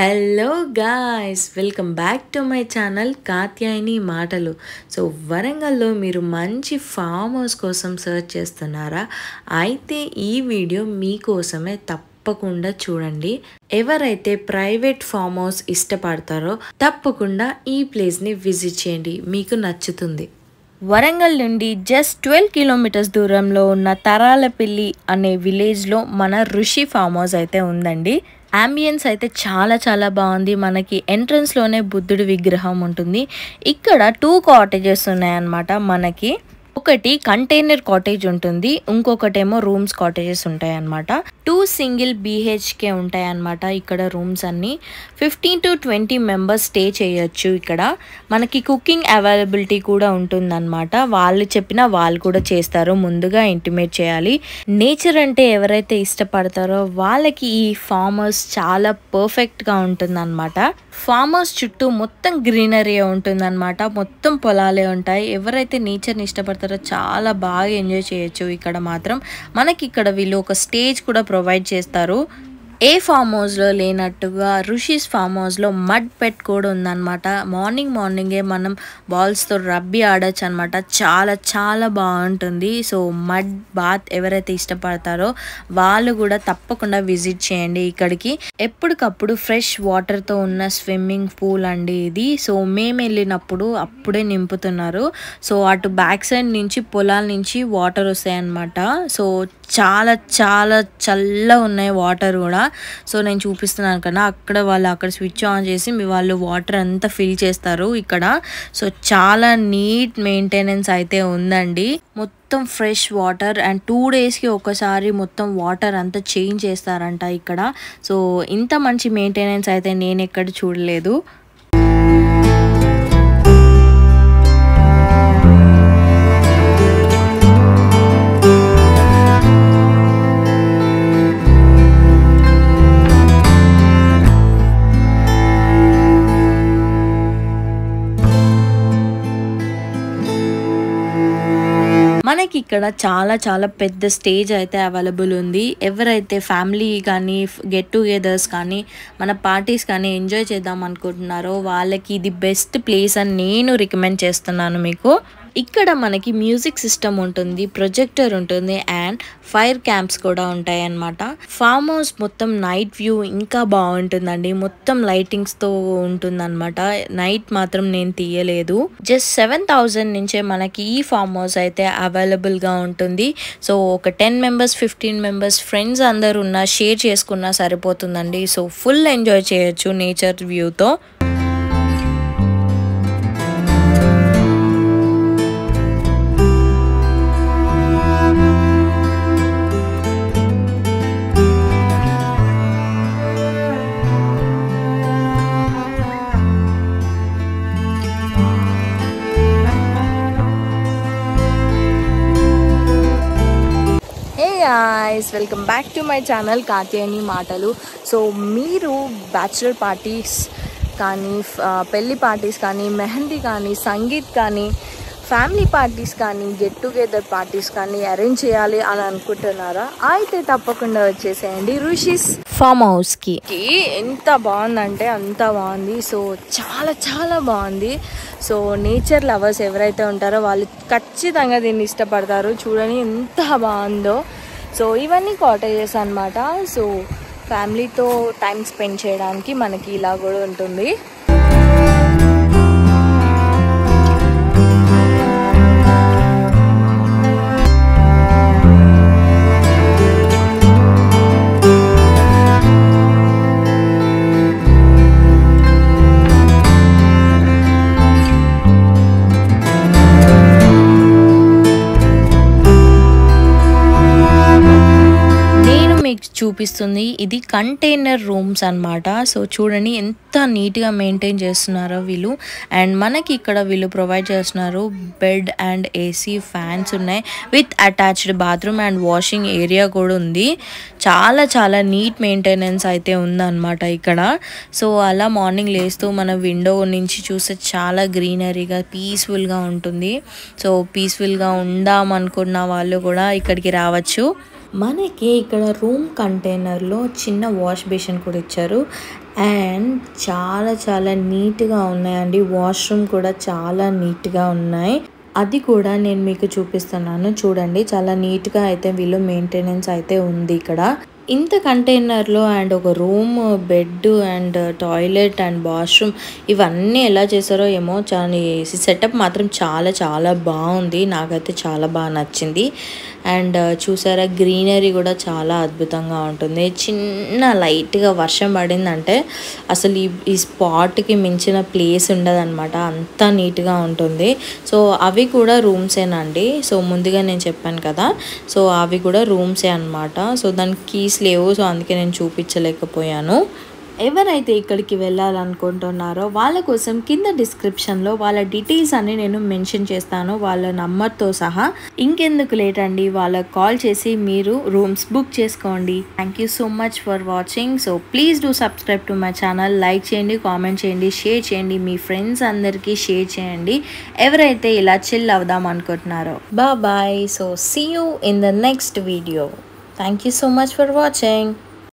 Hello guys, welcome back to my channel Katyayani మాటలు. So వరంగల్లో మీరు మంచి ఫామ్ హౌస్ కోసం సర్చ్ చేస్తున్నారా? అయితే ఈ వీడియో మీకోసమే. తప్పకుండా చూడండి. ఎవరైతే ప్రైవేట్ ఫామ్ హౌస్ ఇష్టపడతారో తప్పకుండా ఈ ప్లేస్ని విజిట్ చేయండి, మీకు నచ్చుతుంది. వరంగల్ నుండి జస్ట్ 12 కిలోమీటర్స్ దూరంలో ఉన్న తరాలపల్లి అనే విలేజ్లో మన ఋషి ఫామ్ హౌస్ అయితే ఉందండి. అంబియన్స్ అయితే చాలా బాగుంది. మనకి ఎంట్రన్స్లోనే బుద్ధుడి విగ్రహం ఉంటుంది. ఇక్కడ 2 కాటేజెస్ ఉన్నాయన్నమాట. మనకి ఒకటి కంటైనర్ కాటేజ్ ఉంటుంది, ఇంకొకటేమో రూమ్స్ కాటేజెస్ ఉంటాయి అన్నమాట. 2 సింగిల్ BHK ఉంటాయి అన్నమాట. ఇక్కడ రూమ్స్ అన్ని 15 to 20 మెంబర్స్ స్టే చేయొచ్చు. ఇక్కడ మనకి కుకింగ్ అవైలబిలిటీ కూడా ఉంటుందన్నమాట. వాళ్ళు చెప్పినా వాళ్ళు కూడా చేస్తారు, ముందుగా ఇంటిమేట్ చేయాలి. నేచర్ అంటే ఎవరైతే ఇష్టపడతారో వాళ్ళకి ఈ ఫామ్ హౌస్ చాలా పర్ఫెక్ట్గా ఉంటుందన్నమాట. ఫామ్ హౌస్ చుట్టూ మొత్తం గ్రీనరీ ఉంటుందన్నమాట, మొత్తం పొలాలే ఉంటాయి. ఎవరైతే నేచర్ని ఇష్టపడతారో చాలా బాగా ఎంజాయ్ చేయొచ్చు. ఇక్కడ మాత్రం మనకి ఇక్కడ వీళ్ళు ఒక స్టేజ్ కూడా ప్రొవైడ్ చేస్తారు. ఏ ఫామ్ హౌస్లో లేనట్టుగా ఋషిస్ ఫామ్ హౌస్లో మడ్ పెట్ కూడా ఉందన్నమాట. మార్నింగే మనం బాల్స్తో రబ్బీ ఆడచ్చు అనమాట. చాలా బాగుంటుంది. సో మడ్ బాత్ ఎవరైతే ఇష్టపడతారో వాళ్ళు కూడా తప్పకుండా విజిట్ చేయండి ఇక్కడికి. ఎప్పటికప్పుడు ఫ్రెష్ వాటర్తో ఉన్న స్విమ్మింగ్ పూల్ అండి ఇది. సో మేము వెళ్ళినప్పుడు అప్పుడే నింపుతున్నారు. సో అటు బ్యాక్ సైడ్ నుంచి పొలాల నుంచి వాటర్ వస్తాయి అన్నమాట. సో చాలా చల్లగా ఉన్నాయి వాటర్ కూడా. సో నేను చూపిస్తున్నాను కదా, అక్కడ స్విచ్ ఆన్ చేసి మీ వాళ్ళు వాటర్ అంతా ఫిల్ చేస్తారు ఇక్కడ. సో చాలా నీట్ మెయింటెనెన్స్ అయితే ఉందండి. మొత్తం ఫ్రెష్ వాటర్ అండ్ 2 డేస్కి ఒకసారి మొత్తం వాటర్ అంతా చేంజ్ చేస్తారంట ఇక్కడ. సో ఇంత మంచి మెయింటెనెన్స్ అయితే నేను ఎక్కడ చూడలేదు. మనకి ఇక్కడ చాలా పెద్ద స్టేజ్ అయితే అవైలబుల్ ఉంది. ఎవరైతే ఫ్యామిలీ కానీ గెట్ టుగెదర్స్ కానీ మన పార్టీస్ కానీ ఎంజాయ్ చేద్దాం అనుకుంటున్నారో వాళ్ళకి ఇది బెస్ట్ ప్లేస్ అని నేను రికమెండ్ చేస్తున్నాను మీకు. ఇక్కడ మనకి మ్యూజిక్ సిస్టమ్ ఉంటుంది, ప్రొజెక్టర్ ఉంటుంది అండ్ ఫైర్ క్యాంప్స్ కూడా ఉంటాయి అన్నమాట. ఫామ్ హౌస్ మొత్తం నైట్ వ్యూ ఇంకా బాగుంటుందండి. మొత్తం లైటింగ్స్తో ఉంటుందన్నమాట. నైట్ మాత్రం నేను తీయలేదు. జస్ట్ 7,000 నుంచే మనకి ఈ ఫామ్ హౌస్ అయితే అవైలబుల్గా ఉంటుంది. సో ఒక 10 మెంబర్స్ 15 మెంబర్స్ ఫ్రెండ్స్ అందరు ఉన్నా షేర్ చేసుకున్నా సరిపోతుందండి. సో ఫుల్ ఎంజాయ్ చేయొచ్చు నేచర్ వ్యూతో. guys, welcome back to my channel Katyayani మాటలు. సో మీరు బ్యాచులర్ పార్టీస్ కానీ పెళ్ళి పార్టీస్ కానీ మెహందీ కానీ సంగీత్ కానీ ఫ్యామిలీ పార్టీస్ కానీ గెట్ టుగెదర్ పార్టీస్ కానీ అరేంజ్ చేయాలి అని అనుకుంటున్నారా? అయితే తప్పకుండా వచ్చేసేయండి ఋషిస్ ఫామ్ హౌస్కి. ఎంత బాగుందంటే అంత బాగుంది. సో చాలా బాగుంది. సో నేచర్ లవర్స్ ఎవరైతే ఉంటారో వాళ్ళు ఖచ్చితంగా దీన్ని ఇష్టపడతారు. చూడండి ఎంత బాగుందో. సో ఇవన్నీ కాటేజెస్ అన్నమాట. సో ఫ్యామిలీతో టైం స్పెండ్ చేయడానికి మనకి ఇలా కూడా ఉంటుంది. చూపిస్తుంది ఇది కంటైనర్ రూమ్స్ అన్నమాట. సో చూడండి ఎంత నీట్గా మెయింటైన్ చేస్తున్నారో వీళ్ళు. అండ్ మనకి ఇక్కడ వీళ్ళు ప్రొవైడ్ చేస్తున్నారు బెడ్ అండ్ AC ఫ్యాన్స్ ఉన్నాయి with attached bathroom and washing area కూడా ఉంది. చాలా నీట్ మెయింటెనెన్స్ అయితే ఉందన్నమాట ఇక్కడ. సో అలా మార్నింగ్ లేస్తూ మన విండో నుంచి చూస్తే చాలా గ్రీనరీగా పీస్ఫుల్గా ఉంటుంది. సో పీస్ఫుల్గా ఉందాం అనుకున్న వాళ్ళు కూడా ఇక్కడికి రావచ్చు. మనకి ఇక్కడ రూమ్ కంటైనర్లో చిన్న వాష్ బేసిన్ కూడా ఇచ్చారు అండ్ చాలా నీట్గా ఉన్నాయండి. వాష్రూమ్ కూడా చాలా నీట్గా ఉన్నాయి. అది కూడా నేను మీకు చూపిస్తున్నాను చూడండి. చాలా నీట్గా అయితే వీళ్ళు మెయింటెనెన్స్ అయితే ఉంది ఇక్కడ. ఇంత కంటైనర్లో అండ్ ఒక room, bed and toilet and washroom ఇవన్నీ ఎలా చేశారో ఏమో. సెటప్ మాత్రం చాలా బాగుంది. నాకైతే చాలా బాగా నచ్చింది. అండ్ చూసారా గ్రీనరీ కూడా చాలా అద్భుతంగా ఉంటుంది. చిన్న లైట్గా వర్షం పడిందంటే అసలు ఈ స్పాట్కి మించిన ప్లేస్ ఉండదన్నమాట. అంత నీట్గా ఉంటుంది. సో అవి కూడా రూమ్సేనండి. సో ముందుగా నేను చెప్పాను కదా, సో అవి కూడా రూమ్సే అనమాట. సో దానికి కీస్ లేవు, సో అందుకే నేను చూపించలేకపోయాను. ఎవరైతే ఇక్కడికి వెళ్ళాలనుకుంటున్నారో వాళ్ళ కోసం కింద డిస్క్రిప్షన్లో వాళ్ళ డీటెయిల్స్ అన్ని నేను మెన్షన్ చేస్తాను, వాళ్ళ నంబర్తో సహా. ఇంకెందుకు లేట్ అండి, వాళ్ళకి కాల్ చేసి మీరు రూమ్స్ బుక్ చేసుకోండి. Thank you so much for watching. So please do subscribe to my channel. Like చేయండి, కామెంట్ చేయండి, షేర్ చేయండి, మీ ఫ్రెండ్స్ అందరికీ షేర్ చేయండి ఎవరైతే ఇలా చిల్ అవుదాం అనుకుంటున్నారో. Bye. So see you in the next video. Thank you so much for watching.